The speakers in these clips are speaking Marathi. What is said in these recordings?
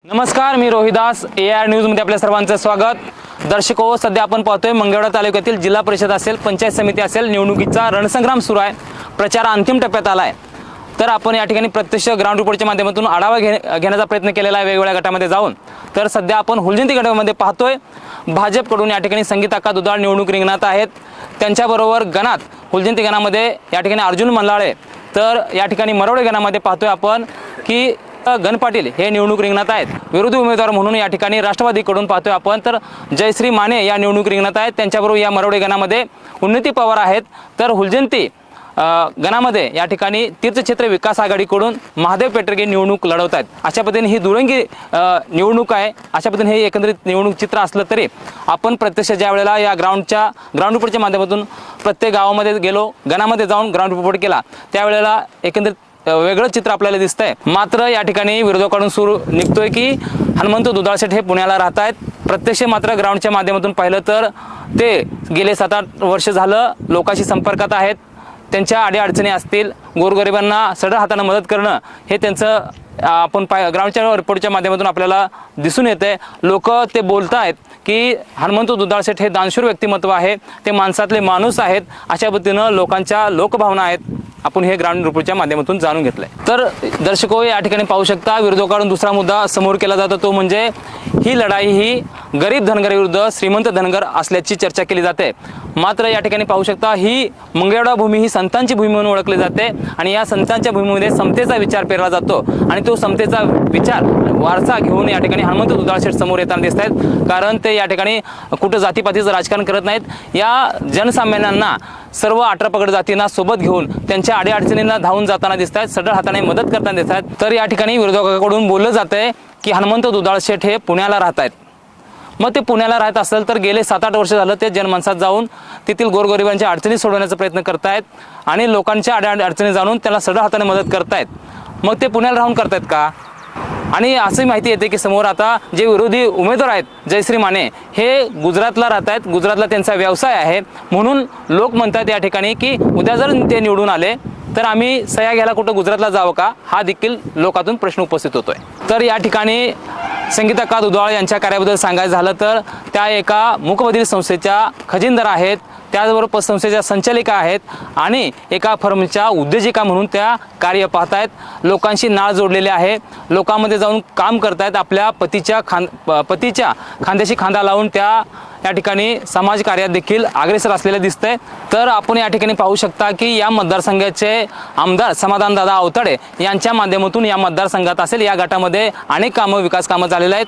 नमस्कार, मी रोहिदास AR न्यूजमध्ये आपल्या सर्वांचं स्वागत। दर्शको, सध्या आपण पाहतोय मंगळवेढा तालुक्यातील जिल्हा परिषद असेल, पंचायत समिती असेल, निवडणुकीचा रणसंग्राम सुरू आहे। प्रचार अंतिम टप्प्यात आला आहे। तर आपण या ठिकाणी प्रत्यक्ष ग्राउंड रिपोर्टच्या माध्यमातून आढावा घेण्याचा प्रयत्न केलेला आहे वेगवेगळ्या गटामध्ये जाऊन। तर सध्या आपण हुलजंती गटामध्ये पाहतोय भाजपकडून या ठिकाणी संगीता दुधाळ निवडणूक रिंगणात आहेत। त्यांच्याबरोबर गणात हुलजंती गणामध्ये या ठिकाणी अर्जुन मंलाळे, तर या ठिकाणी मरोडे गणामध्ये पाहतोय आपण की गण पाटील हे निवडणूक रिंगणात आहेत। विरोधी उमेदवार म्हणून या ठिकाणी राष्ट्रवादीकडून पाहतोय आपण तर जयश्री माने या निवडणूक रिंगणात आहेत। त्यांच्याबरोबर या मरोडे गणामध्ये उन्नती पवार आहेत। तर हुलजंती गणामध्ये या ठिकाणी तीर्थक्षेत्र विकास आघाडीकडून महादेव पेटरगे निवडणूक लढवत आहेत। अशा पद्धतीने ही दुरंगी निवडणूक आहे। अशा पद्धतीने हे एकंदरीत निवडणूक चित्र असलं तरी आपण प्रत्यक्ष ज्या वेळेला या ग्राउंड रिपोर्टच्या माध्यमातून प्रत्येक गावामध्ये गेलो, गणामध्ये जाऊन ग्राउंड रिपोर्ट केला, त्यावेळेला एकंदरीत वेगळं चित्र आपल्याला दिसतंय। मात्र या ठिकाणी विरोधकांकडून सुरू निघतोय की हनुमंत दुधाळ शेठ हे पुण्याला राहत आहेत। प्रत्यक्ष मात्र ग्राउंडच्या माध्यमातून पाहिलं तर ते गेले 7-8 वर्ष झालं लोकांशी संपर्कात आहेत। त्यांच्या अडीअडचणी असतील, गोरगरिबांना सढळ हाताने मदत करणं हे त्यांचं आपण ग्राउंडच्या रिपोर्टच्या माध्यमातून आपल्याला दिसून येते। लोक ते बोलत आहेत की हनुमंत दुधाळ शेठ हे दानशूर व्यक्तिमत्व आहे, ते माणसातले माणूस आहेत। अशा पद्धतीनं लोकांच्या लोकभावना आहेत। आपण हे ग्राउंड रिपोर्टच्या माध्यमातून जाणून घेतलंय। तर दर्शको, या ठिकाणी पाहू शकता विरोधकांकडून दुसरा मुद्दा समोर केला जातो, तो म्हणजे ही लढाई ही गरीब धनगर विरुद्ध श्रीमंत धनगर असल्याची चर्चा केली जाते। मात्र या ठिकाणी पाहू शकता ही मंगळवेढा भूमी ही संतांची भूमी म्हणून ओळखली जाते आणि या संतांच्या भूमीमध्ये समतेचा विचार पेरला जातो आणि तो समतेचा विचार वारसा घेऊन या ठिकाणी हनुमंत दुधाळ शेठ समोर येताना दिसत आहेत। कारण ते या ठिकाणी कुठं जातीपातीचं राजकारण करत नाहीत। या जनसामान्यांना सर्व 18 पगड जातींना सोबत घेऊन त्यांच्या अडीअडचणींना धावून जाताना दिसत आहेत, सढळ हाताने मदत करताना दिसत आहेत। तर या ठिकाणी विरोधकांकडून बोललं जातंय की हनुमंत दुधाळ शेठ हे पुण्याला राहत आहेत। मग ते पुण्याला राहत असेल तर गेले 7-8 वर्ष झालं ते जनमानसात जाऊन तेथील गोरगरिबांच्या अडचणी सोडवण्याचा प्रयत्न करतायत आणि लोकांच्या अडचणी जाणून त्याला सढळ हाताने मदत करतायत। मग ते पुण्याला राहून करतायत का? आणि असं माहिती येते की समोर आता जे विरोधी उमेदवार आहेत जयश्री माने हे गुजरातला राहत आहेत। गुजरातला त्यांचा व्यवसाय आहे, म्हणून लोक म्हणतात या ठिकाणी की उद्या जर ते निवडून आले तर आम्ही सह्या घ्यायला कुठं गुजरातला जावं का, हा देखील लोकातून प्रश्न उपस्थित होतोय। तर या ठिकाणी संगीता दुधाळ यांच्या कार्याबद्दल सांगायचं झालं तर त्या एका मूकबधीर संस्थेच्या खजिनदार आहेत, त्याचबरोबर पतसंस्थेच्या संचालिका आहेत आणि एका फर्मच्या उद्योजिका म्हणून त्या कार्य पाहत आहेत। लोकांशी नाळ जोडलेले आहे, लोकांमध्ये जाऊन काम करतायत। आपल्या पतीच्या खांद्याशी खांदा लावून त्या या ठिकाणी समाज कार्यात देखील अग्रेसर असलेले दिसतंय। तर आपण या ठिकाणी पाहू शकता की या मतदारसंघाचे आमदार समाधानदादा आवताडे यांच्या माध्यमातून या मतदारसंघात असेल या गटामध्ये अनेक कामं विकास कामं झालेले आहेत।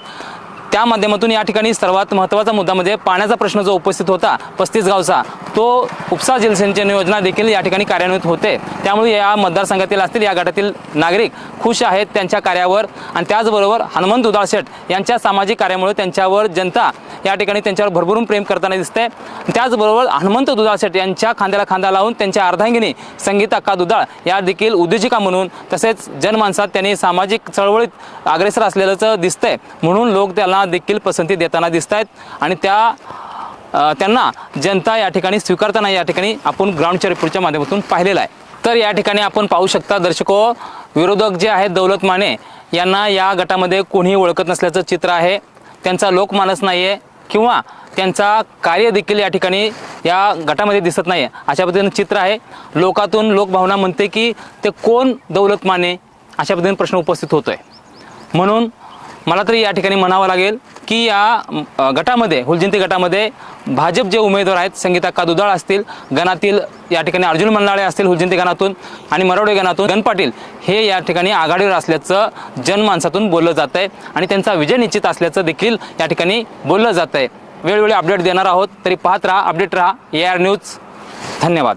त्या माध्यमातून या ठिकाणी सर्वात महत्त्वाचा मुद्दा म्हणजे पाण्याचा प्रश्न जो उपस्थित होता 35 गावचा, तो उपसा जलसिंचन योजना देखील या ठिकाणी कार्यान्वित होते। त्यामुळे या मतदारसंघातील असतील या गटातील नागरिक खुश आहेत त्यांच्या कार्यावर आणि त्याचबरोबर हनुमंत दुधाळ शेठ यांच्या सामाजिक कार्यामुळे त्यांच्यावर जनता या ठिकाणी त्यांच्यावर भरभरून प्रेम करताना दिसते। त्याचबरोबर हनुमंत दुधाळ शेठ यांच्या खांद्याला खांदा लावून त्यांच्या अर्धांगिनी संगीता दुधाळ या देखील उद्योजिका म्हणून तसेच जनमानसात त्यांनी सामाजिक चळवळीत अग्रेसर असलेलं दिसतंय, म्हणून लोक त्याला देखील पसंती देताना दिसत आहेत आणि त्यांना जनता या ठिकाणी स्वीकारताना या ठिकाणी आपण ग्राउंडच्या रिपोर्टच्या माध्यमातून पाहिलेलं आहे। तर या ठिकाणी आपण पाहू शकता दर्शको, विरोधक जे आहेत दौलत माने यांना या गटामध्ये कोणीही ओळखत नसल्याचं चित्र आहे। त्यांचा लोकमानस नाही आहे किंवा त्यांचा कार्य देखील या ठिकाणी या गटामध्ये दिसत नाही, अशा पद्धतीनं चित्र आहे। लोकातून लोकभावना म्हणते की ते कोण दौलत माने, अशा पद्धतीने प्रश्न उपस्थित होतोय। म्हणून मला तरी या ठिकाणी म्हणावं लागेल की या गटामध्ये हुलजंती गटामध्ये भाजप जे उमेदवार आहेत संगीता दुधाळ असतील, गणातील या ठिकाणी अर्जुन मंलाळे असतील हुलजंती गणातून आणि मरोडे गणातून गण पाटील हे या ठिकाणी आघाडीवर असल्याचं जनमानसातून बोललं जात आहे आणि त्यांचा विजय निश्चित असल्याचं देखील या ठिकाणी बोललं जात आहे। वेळोवेळी अपडेट देणार आहोत, तरी पाहत राहा, अपडेट राहा AR न्यूज। धन्यवाद।